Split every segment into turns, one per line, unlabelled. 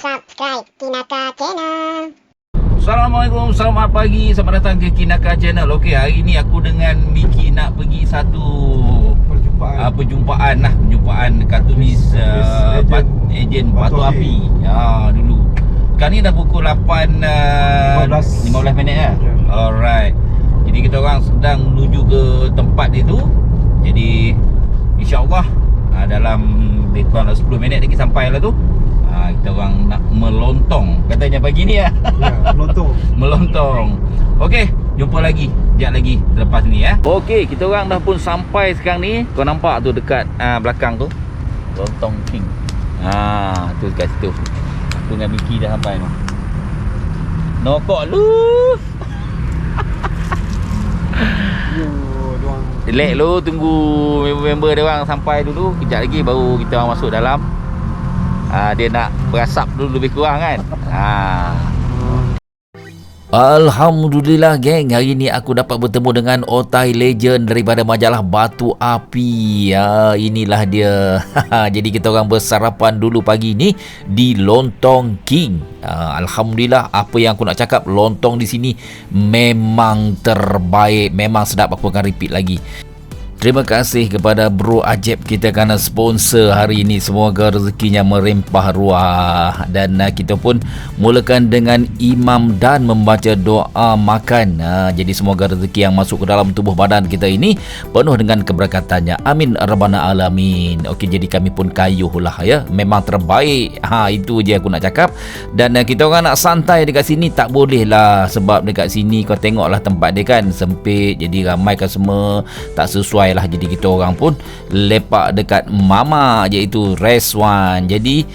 subscribe Kinaka Channel.
Assalamualaikum, selamat pagi, selamat datang ke Kinaka Channel. Okey, hari ni aku dengan Miki nak pergi satu perjumpaan kartunis ejen Batu Api. Dulu. Sekarang ni dah pukul 8.15 minit lah. Alright. Jadi kita orang sedang menuju ke tempat itu. Jadi insya-Allah dalam lebih kurang 10 minit lagi sampai lah tu. Kita orang nak melontong katanya pagi ni ya. Melontong. Okey, jumpa lagi sekejap lagi selepas ni ya. Okey, kita orang dah pun sampai sekarang ni. Kau nampak tu dekat belakang tu Lontong King. Tu dekat situ. Aku dengan Miki dah sampai tu. Nokok lu. Relax lu, tunggu member dia orang sampai dulu. Kejap lagi baru kita orang masuk dalam. Dia nak berasap dulu lebih kurang kan. Alhamdulillah geng, hari ni aku dapat bertemu dengan Otai Legend daripada majalah Batu Api. Inilah dia. Jadi kita orang bersarapan dulu pagi ni di Lontong King. Alhamdulillah, apa yang aku nak cakap, lontong di sini memang terbaik, memang sedap. Aku akan repeat lagi. Terima kasih kepada Bro Ajib kita kerana sponsor hari ini. Semoga rezekinya merempah ruah. Dan kita pun mulakan dengan imam dan membaca doa makan. Jadi semoga rezeki yang masuk ke dalam tubuh badan kita ini penuh dengan keberkatannya. Amin Rabbana Alamin. Okey, jadi kami pun kayuh lah ya. Memang terbaik. Itu je aku nak cakap. Dan kita orang nak santai dekat sini tak boleh lah. Sebab dekat sini kau tengoklah tempat dia kan sempit. Jadi ramai kan semua tak sesuai lah. Jadi kita orang pun lepak dekat Mama, iaitu Reswan. Jadi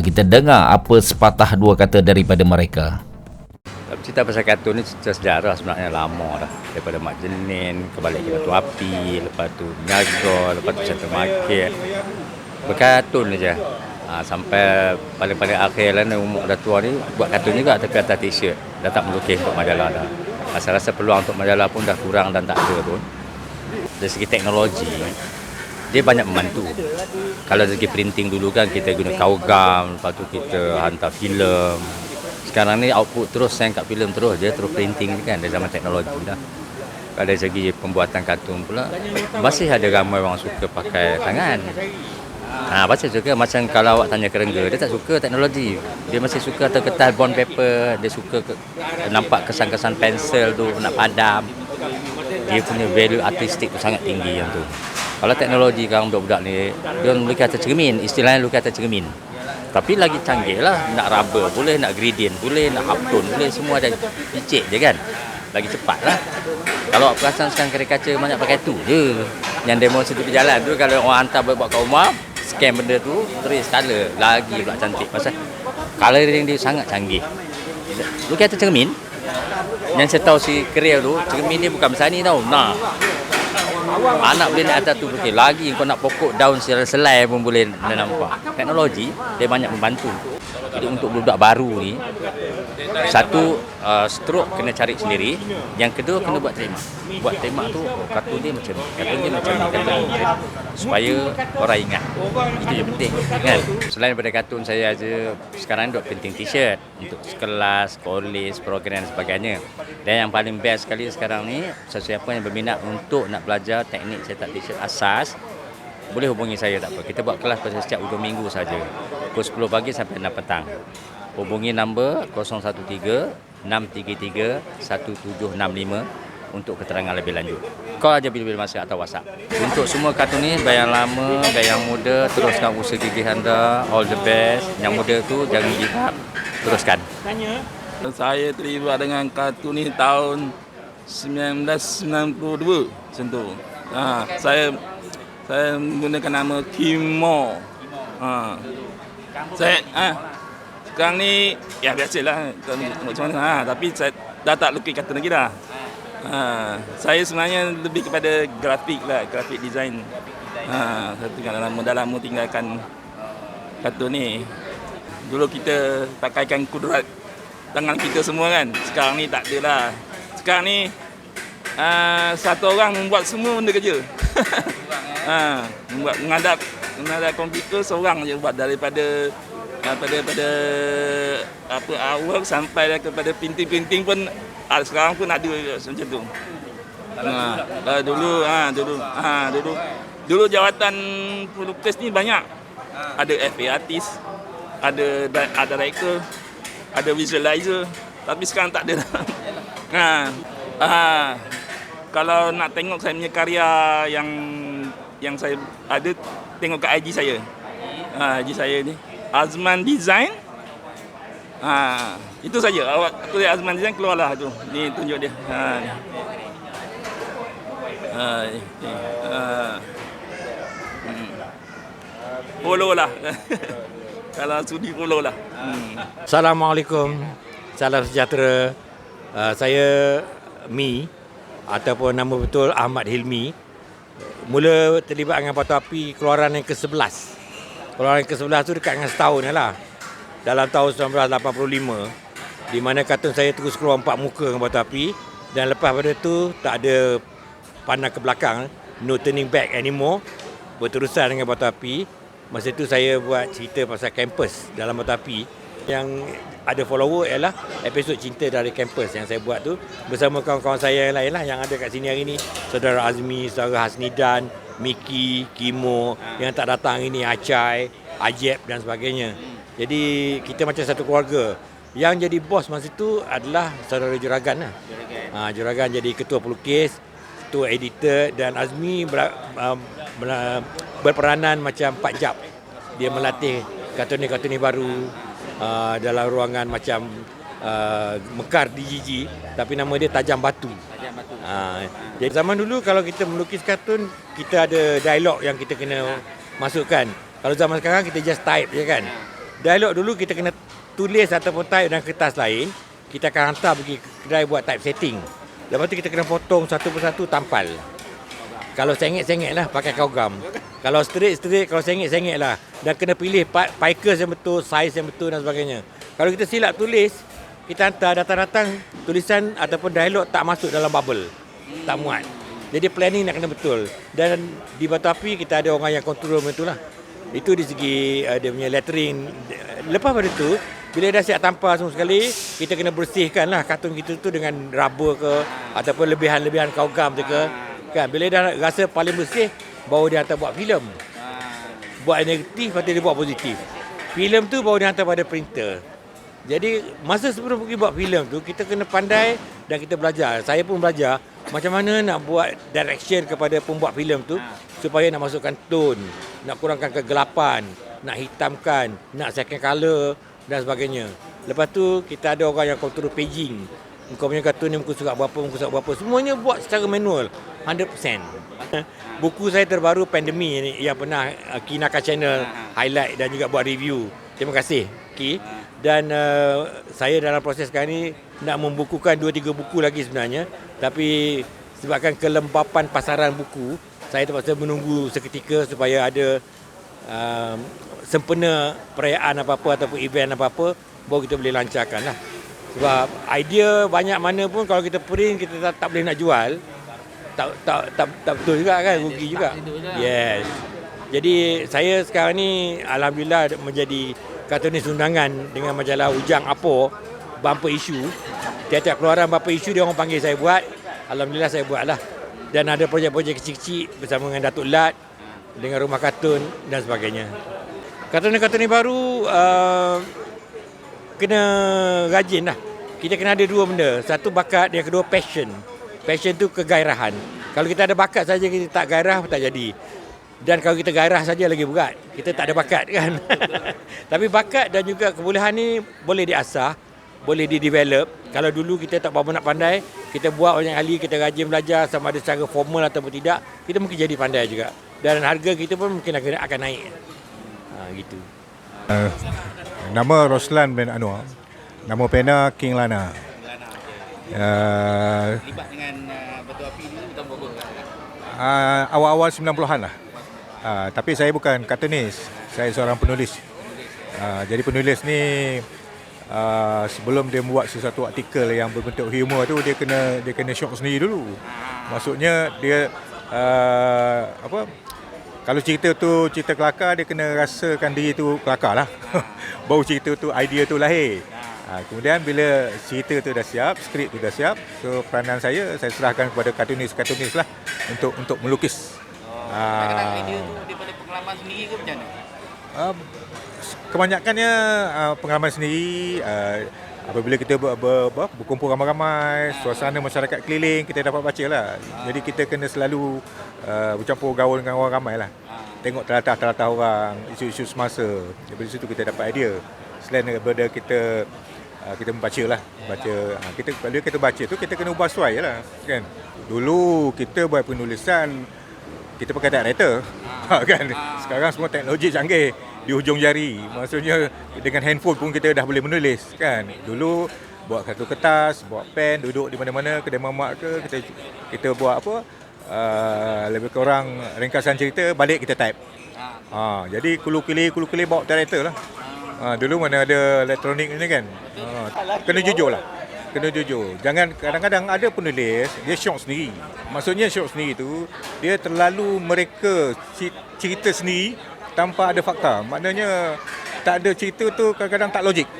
kita dengar apa sepatah dua kata daripada mereka.
Cerita pasal kartun ni cerita sejarah sebenarnya lama dah. Daripada Mak Jenin, kebalik ke Batu Api, lepas tu Niaga, lepas tu Central Market. Berkartun je. Sampai paling-paling akhir lah ni, umur dah tua ni buat kartun juga tapi atas t-shirt. Dah tak melukis untuk majalah dah. Saya rasa peluang untuk majalah pun dah kurang dan tak ada pun. Dari segi teknologi dia banyak membantu. Kalau dari segi printing dulu kan kita guna kaugam, lepas tu kita hantar filem. Sekarang ni output terus saya kat filem terus, dia terus printing kan, dari zaman teknologi dah. Kalau dari segi pembuatan kartun pula masih ada ramai orang suka pakai tangan. Masih suka, macam kalau awak tanya kerengga, dia tak suka teknologi. Dia masih suka kertas bond paper, dia suka nampak kesan-kesan pensel tu nak padam. Dia punya value artistik tu sangat tinggi yang tu. Kalau teknologi sekarang budak-budak ni, dia lukis atas cermin, istilahnya lukis atas cermin. Tapi lagi canggih lah, nak rubber boleh, nak gradient boleh, nak halftone boleh, semua ada picit je kan. Lagi cepat lah. Kalau awak perasan sekarang karikatur banyak pakai tu je. Yang demo situ berjalan tu, kalau orang hantar buat kat rumah, scan benda tu, tulis colour, lagi pula cantik. Pasal colouring dia sangat canggih. Lukis atas cermin. Yang saya tahu si Kriel tu, cermin ni bukan besar ni tau. Anak boleh naik atas tu. Okay, lagi kau nak pokok daun selai pun boleh nampak. Teknologi dia banyak membantu. Jadi untuk budak baru ni, satu stroke kena cari sendiri, yang kedua kena buat terima. Buat terima tu kartun dia macam ni, kartun dia macam ni, kartun dia supaya orang ingat. Itu yang penting kan. Selain daripada kartun, saya aja sekarang duk printing t-shirt untuk sekelas, kolej, program dan sebagainya. Dan yang paling best sekali sekarang ni, sesiapa yang berminat untuk nak belajar teknik cetak t-shirt asas, boleh hubungi saya, tak apa. Kita buat kelas pada setiap hujung minggu saja. Pukul 10 pagi sampai 6 petang. Hubungi nombor 013-633-1765 untuk keterangan lebih lanjut. Call aja bila-bila masa atau WhatsApp. Untuk semua kartun ni, baik yang lama, baik yang muda, teruskan usaha gigih anda. All the best. Yang muda tu jangan give up. Teruskan.
Saya terlibat dengan kartun ni tahun 1992 macam tu. Saya menggunakan nama Kimo. Saya sekarang ni ya biasalah macam mana, tapi saya dah tak lukis kartun lagi dah. Saya sebenarnya lebih kepada grafik lah, grafik design. Satu kan dah lama tinggalkan kartun ni. Dulu kita pakaikan kudrat tangan kita semua kan. Sekarang ni tak ada lah. Sekarang ni satu orang membuat semua benda kerja. Menghadap komputer seorang je buat, daripada pada apa awal sampai kepada pinting-pinting pun sekarang pun ada macam tu. Dulu jawatan pelukis ni banyak. Ada FA artist, ada director, ada visualizer, tapi sekarang tak ada. Kalau nak tengok saya punya karya yang saya ada, tengok kat IG saya. IG saya ni Azman Design. Itu saja. Awak tulis Azman Design, keluarlah tu. Ni tunjuk dia. Follow lah. Kalau sudi follow lah.
Assalamualaikum. Salam sejahtera. Saya Mi ataupun nama betul Ahmad Hilmi. Mula terlibat dengan Batu Api keluaran yang ke-11. Keluaran yang ke-11 tu dekat dengan setahun lah. Dalam tahun 1985, di mana kartun saya terus keluar 4 muka dengan Batu Api, dan lepas pada tu tak ada pandang ke belakang, no turning back anymore, berterusan dengan Batu Api. Masa tu saya buat cerita pasal kampus dalam Batu Api. Yang ada follower ialah episod Cinta dari Kampus yang saya buat tu bersama kawan-kawan saya yang lain lah, yang ada kat sini hari ni. Saudara Azmi, saudara Hasnidan, Miki, Kimo, yang tak datang ini, Acai, Ajeb dan sebagainya. Jadi kita macam satu keluarga. Yang jadi bos masa tu adalah saudara Juragan lah. Juragan jadi ketua pelukis, ketua editor, dan Azmi berperanan macam Pak Jab. Dia melatih kartun-kartun baru dalam ruangan macam Mekar di Gigi, tapi nama dia Tajam Batu. Jadi zaman dulu kalau kita melukis kartun, kita ada dialog yang kita kena masukkan. Kalau zaman sekarang kita just type je kan. Dialog dulu kita kena tulis ataupun type dengan kertas lain. Kita akan hantar pergi kedai buat typesetting. Lepas tu kita kena potong satu persatu, tampal. Kalau sengit-sengit lah pakai kaugam. Kalau straight, kalau sengit lah. Dan kena pilih pikers yang betul, saiz yang betul dan sebagainya. Kalau kita silap tulis, kita hantar datang-datang tulisan ataupun dialog tak masuk dalam bubble. Tak muat. Jadi planning nak kena betul. Dan di Batu Api kita ada orang yang control macam itulah. Itu di segi dia punya lettering. Lepas pada tu, bila dah siap tampal semua sekali, kita kena bersihkan lah kartun kita tu dengan rubber ke ataupun lebihan-lebihan kaugam tu ke. Kan, bila dah rasa paling bersih, baru dia hantar buat filem. Buat negatif, lepas tu dia buat positif. Filem tu baru dia hantar pada printer. Jadi masa sebelum pergi buat filem tu, kita kena pandai dan kita belajar. Saya pun belajar macam mana nak buat direction kepada pembuat filem tu supaya nak masukkan tone, nak kurangkan kegelapan, nak hitamkan, nak second colour dan sebagainya. Lepas tu kita ada orang yang control paging. Kau punya kartun ni muka surat berapa, semuanya buat secara manual 100%. Buku saya terbaru Pandemi ni yang pernah Kinaka Channel highlight dan juga buat review. Terima kasih Ki. Dan saya dalam proses sekarang ni nak membukukan 2-3 buku lagi sebenarnya, tapi sebabkan kelembapan pasaran buku, saya terpaksa menunggu seketika supaya ada sempena perayaan apa-apa ataupun event apa-apa, baru kita boleh lancarkan lah. Sebab idea banyak mana pun kalau kita print, kita tak boleh nak jual, tak betul juga kan, rugi juga. Yes. Jadi saya sekarang ni alhamdulillah menjadi kartunis undangan dengan majalah Ujang Apo, bumper issue. Tiap-tiap keluaran bumper issue dia orang panggil saya buat. Alhamdulillah saya buat lah. Dan ada projek-projek kecil-kecil bersama dengan Datuk Lat, dengan Rumah Kartun dan sebagainya. Kartun-kartun ni baru kena rajin lah. Kita kena ada dua benda. Satu bakat, yang kedua passion. Passion tu kegairahan. Kalau kita ada bakat saja kita tak gairah, tak jadi. Dan kalau kita gairah saja lagi berat. Kita tak ada bakat kan. Tapi bakat dan juga kebolehan ni boleh diasah, boleh di-develop. Kalau dulu kita tak berapa nak pandai, kita buat banyak kali, kita rajin belajar sama ada secara formal ataupun tidak, kita mungkin jadi pandai juga. Dan harga kita pun mungkin akan naik. Gitu.
Nama Roslan bin Anwar. Nama pena King Lana.
Terlibat dengan Batu Api dulu tahun berapa?
Awal-awal 90-an lah. Tapi saya bukan kartunis. Saya seorang penulis. Jadi penulis ni sebelum dia buat sesuatu artikel yang berbentuk humor tu, dia kena shock sendiri dulu. Maksudnya dia Kalau cerita tu cerita kelakar, dia kena rasakan diri tu kelakar lah. Baru cerita tu, idea tu lahir. Kemudian bila cerita tu dah siap, skrip tu dah siap, so peranan saya serahkan kepada kartunis lah untuk melukis.
Kadang-kadang idea tu daripada pengalaman sendiri ke macam mana?
Kebanyakannya pengalaman sendiri. Apabila kita berkumpul ramai-ramai, suasana masyarakat keliling, kita dapat baca lah. Jadi kita kena selalu bercampur gaul dengan orang ramai lah. Tengok telatah orang, isu-isu semasa. Daripada situ kita dapat idea. Selain daripada kita membaca lah. Bila kita baca tu, kita kena ubah suai lah. Kan? Dulu kita buat penulisan, kita pakai typewriter. Kan? Sekarang semua teknologi canggih. Di hujung jari. Maksudnya dengan handphone pun kita dah boleh menulis kan. Dulu buat satu kertas, buat pen, duduk di mana-mana, kedai mamak ke, kita buat apa? Lebih kurang ringkasan cerita, balik kita type. Jadi kulu-kili bawa typewriter lah. Dulu mana ada elektronik ni kan. Kena jujur lah. Kena jujur. Jangan, kadang-kadang ada penulis dia syok sendiri. Maksudnya syok sendiri tu dia terlalu mereka cerita sendiri tanpa ada fakta. Maknanya tak ada cerita tu kadang-kadang tak logik.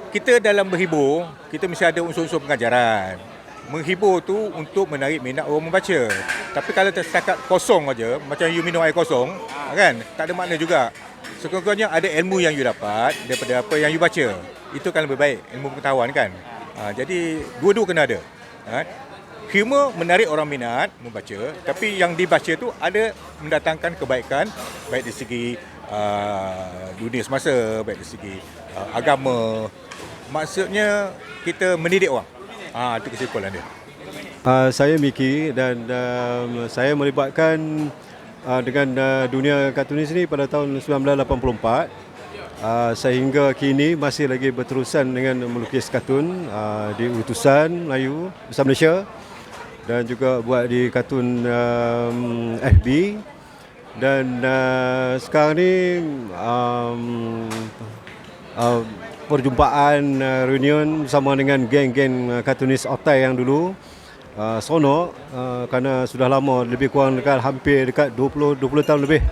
Kita dalam berhibur, kita mesti ada unsur-unsur pengajaran. Menghibur tu untuk menarik minat orang membaca. Tapi kalau setakat kosong aja, macam you minum air kosong, kan? Tak ada makna juga. Sekurang-kurangnya ada ilmu yang you dapat daripada apa yang you baca. Itu kan lebih baik, ilmu pengetahuan kan. Jadi dua-dua kena ada. Humor menarik orang minat membaca, tapi yang dibaca tu ada mendatangkan kebaikan, baik dari segi dunia semasa, baik dari segi agama. Maksudnya kita mendidik orang. Itu kesimpulan dia.
Saya Miki dan saya melibatkan dengan dunia kartunis ini pada tahun 1984. Sehingga kini masih lagi berterusan dengan melukis kartun di Utusan Melayu Besar Malaysia. Dan juga buat di kartun FB. Dan sekarang ni perjumpaan reunion bersama dengan geng-geng kartunis Otai yang dulu seronok kerana sudah lama, lebih kurang hampir dekat 20 tahun lebih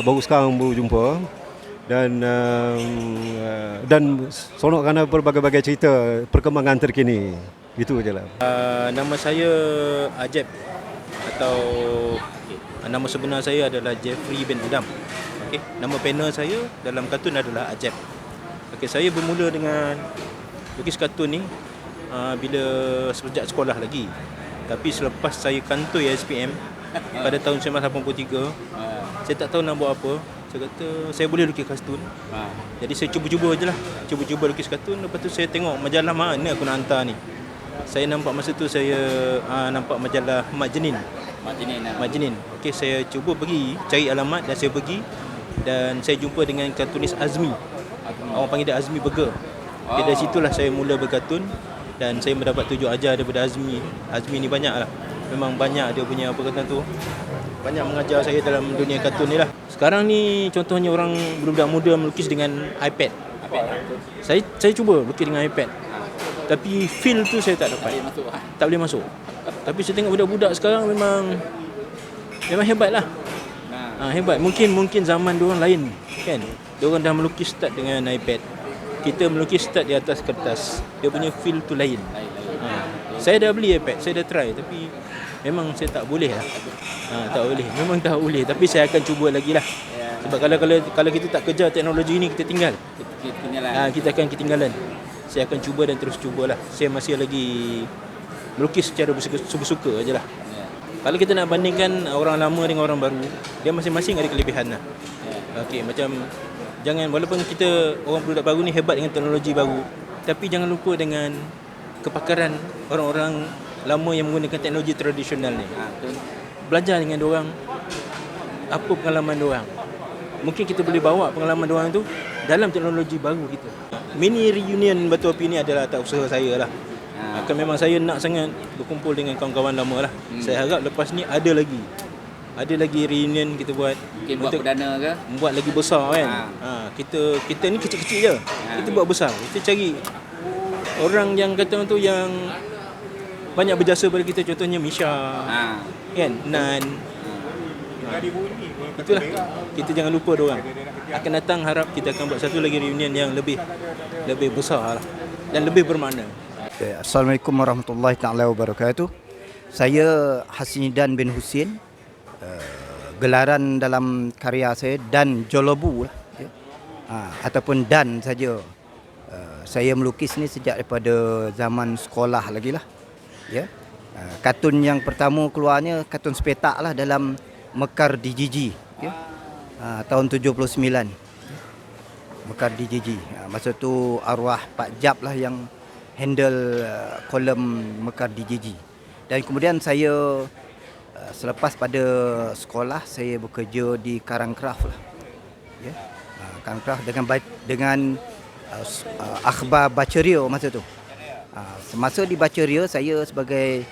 baru sekarang berjumpa. Dan seronok kerana berbagai-bagai cerita perkembangan terkini. Itu je lah.
Nama saya Ajab atau nama sebenar saya adalah Jeffrey bin Adam. Okay. Nama panel saya dalam kartun adalah Ajab. Okay, saya bermula dengan lukis kartun ni bila sejak sekolah lagi. Tapi selepas saya kantoi SPM pada tahun 1983, saya tak tahu nak buat apa. Saya kata saya boleh lukis kartun. Jadi saya cuba-cuba je lah. Cuba-cuba lukis kartun. Lepas tu saya tengok majalah mana aku nak hantar ni. Saya nampak masa tu saya nampak majalah Majnin. Okey, saya cuba pergi cari alamat dan saya pergi dan saya jumpa dengan kartunis Azmi. Orang panggil dia Azmi Burger. Okay, dari situlah saya mula berkartun dan saya mendapat tunjuk ajar daripada Azmi. Azmi ni banyaklah. Memang banyak dia punya apa kata tu. Banyak mengajar saya dalam dunia kartun ni lah. Sekarang ni contohnya orang budak muda melukis dengan iPad. Saya cuba lukis dengan iPad. Tapi feel tu saya tak dapat. Tak boleh masuk. Tapi saya tengok budak-budak sekarang memang hebat lah. Hebat. Mungkin zaman diorang lain kan. Diorang dah melukis start dengan iPad. Kita melukis start di atas kertas. Dia punya feel tu lain. Saya dah beli iPad, saya dah try tapi memang saya tak boleh lah. Tak boleh. Memang tak boleh. Tapi saya akan cuba lagi lah. Sebab kalau kita tak kejar teknologi ni, kita tinggal. Kita akan ketinggalan. Saya akan cuba dan terus cubalah. Saya masih lagi melukis secara suka-suka aje lah. Kalau kita nak bandingkan orang lama dengan orang baru, dia masing-masing ada kelebihan lah. Okey, macam jangan, walaupun kita orang budak baru ni hebat dengan teknologi baru, tapi jangan lupa dengan kepakaran orang-orang lama yang menggunakan teknologi tradisional ni. Belajar dengan diorang, apa pengalaman diorang. Mungkin kita boleh bawa pengalaman diorang tu dalam teknologi baru kita. Mini reunion Batu Api ni adalah atas usaha saya lah. Memang saya nak sangat berkumpul dengan kawan-kawan lama lah. Saya harap lepas ni ada lagi reunion kita buat.
Mungkin buat perdana ke?
Buat lagi besar kan. Kita ni kecil-kecil je. Kita buat besar. Kita cari orang yang kata tu yang banyak berjasa pada kita, contohnya Misha, kan, Nan. Itulah, kita jangan lupa diorang. Akan datang, harap kita akan buat satu lagi reunion yang lebih besar lah, dan lebih bermakna.
Assalamualaikum warahmatullahi taala wabarakatuh. Saya Hasnidan bin Husin. Gelaran dalam karya saya Dan Jolobu lah, ya. Ataupun Dan saja. Saya melukis ni sejak daripada zaman sekolah lagi lah, ya. Kartun yang pertama keluarnya kartun sepetak lah dalam Mekar DJG, ya. Tahun 79, Mekar DJG. Masa tu arwah Pak Jab lah yang handle kolom Mekar DJG. Dan kemudian saya selepas pada sekolah saya bekerja di Karangkraf lah, ya. Karangkraf dengan akhbar Baceria masa tu. Semasa di Baceria saya sebagai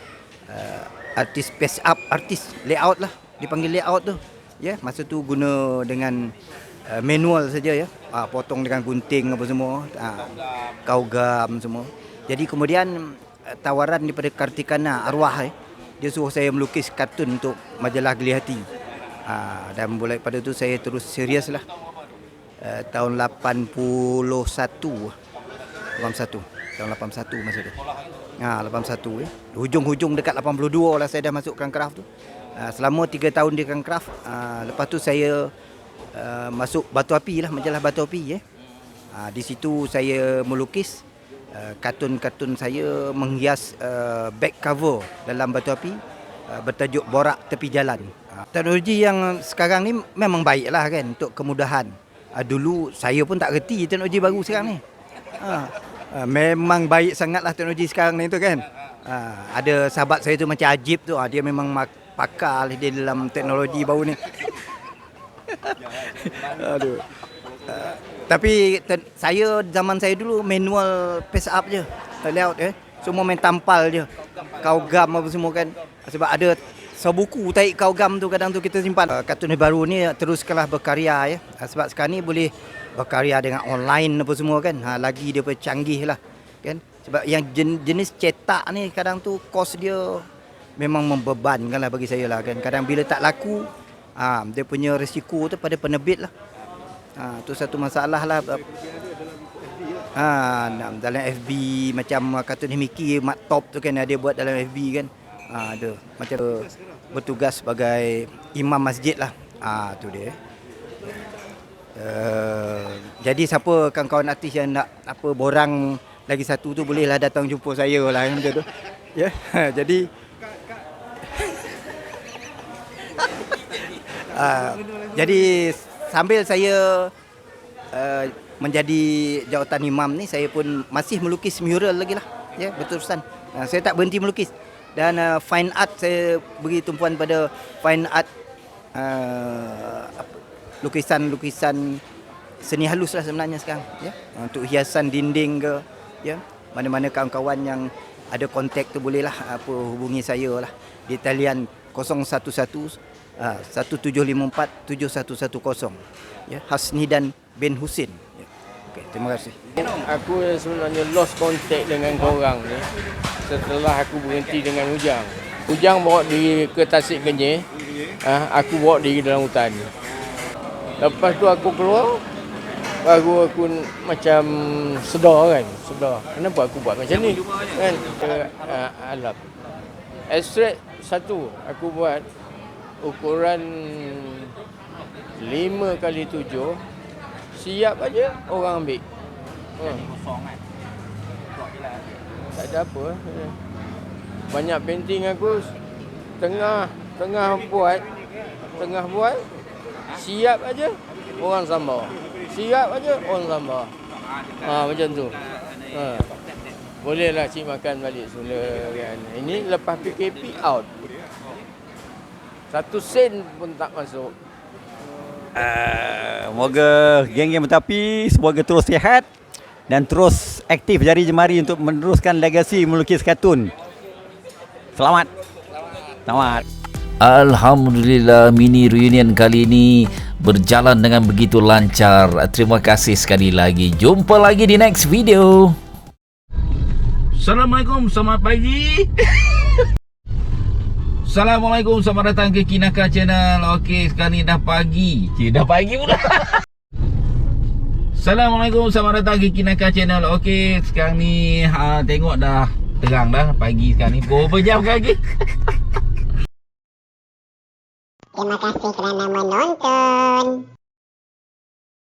artis face up, artis layout lah, dipanggil layout tu, ya. Masa tu guna dengan manual saja, ya. Potong dengan gunting apa semua, kaugam semua. Jadi kemudian tawaran daripada Kartikana arwah, dia suruh saya melukis kartun untuk majalah Geli Hati. Dan mulai pada tu saya terus serius lah. Tahun 81 tahun 81 masa tu. 81, ya. Hujung-hujung dekat 82 lah saya dah masuk Karangkraf tu. Selama 3 tahun di Karangkraf. Lepas tu saya masuk Batu Api lah, majalah Batu Api, ya. Di situ saya melukis kartun-kartun saya menghias back cover dalam Batu Api bertajuk Borak Tepi Jalan. Teknologi yang sekarang ni memang baiklah kan untuk kemudahan. Dulu saya pun tak reti teknologi baru sekarang ni. Memang baik sangatlah teknologi sekarang ni tu kan. Ada sahabat saya tu macam Ajib tu, dia memang pakar dia dalam teknologi baru ni. Aduh. Tapi saya zaman saya dulu manual face up je, layout, semua main tampal je, kaugam apa semua kan. Sebab ada sebuku taik kaugam tu kadang tu kita simpan. Kartun baru ni teruskanlah berkarya, ya. Sebab sekarang ni boleh berkarya dengan online apa semua kan. Lagi dia canggih lah kan. Sebab yang jenis cetak ni kadang tu kos dia memang membebankan lah bagi saya lah kan. Kadang bila tak laku, dia punya risiko tu pada penerbit lah. Tu satu masalah lah. Dalam FB macam kartun Himiki Mat Top tu kan, dia buat dalam FB kan. Ada macam bertugas sebagai imam masjid lah. Tu dia. Jadi siapa kawan-kawan artis yang nak apa borang lagi satu tu bolehlah datang jumpa saya lah macam tu. Ya. Jadi jadi sambil saya menjadi jawatan imam ni, saya pun masih melukis mural lagi lah, ya, berterusan. Saya tak berhenti melukis. Dan fine art, saya beri tumpuan pada fine art, lukisan-lukisan seni halus lah sebenarnya sekarang, ya. Untuk hiasan dinding ke, ya. Mana-mana kawan-kawan yang ada kontak tu bolehlah hubungi saya lah di talian 011 1754 7110, ya. Hasnidan bin Husin, ya. Okey, terima kasih.
Aku sebenarnya lost contact dengan korang ni setelah aku berhenti dengan Ujang. Ujang bawa diri ke Tasik Kenyir, aku bawa diri dalam hutan. Lepas tu aku keluar, baru aku macam sedar. Kenapa aku buat macam ni kan. Alam abstrak satu aku buat ukuran 5x7, siap aja orang ambil. Tak ada apa. Banyak painting aku tengah buat, siap aja orang sambar. Macam tu. Bolehlah cik makan balik semula kan. Ini lepas PKP out. 1 sen pun tak masuk.
Moga geng-geng Betapi semoga terus sihat dan terus aktif jari jemari untuk meneruskan legasi melukis kartun. Selamat.
Alhamdulillah, mini reunion kali ini berjalan dengan begitu lancar. Terima kasih sekali lagi. Jumpa lagi di next video.
Assalamualaikum, selamat pagi.
Assalamualaikum, selamat datang ke Kinaka Channel. Okey, sekarang ni dah pagi. Dah pagi pula. Assalamualaikum, selamat datang ke Kinaka Channel. Okey, sekarang ni tengok dah terang dah pagi sekarang ni. Berapa jam lagi?
Terima kasih kerana menonton.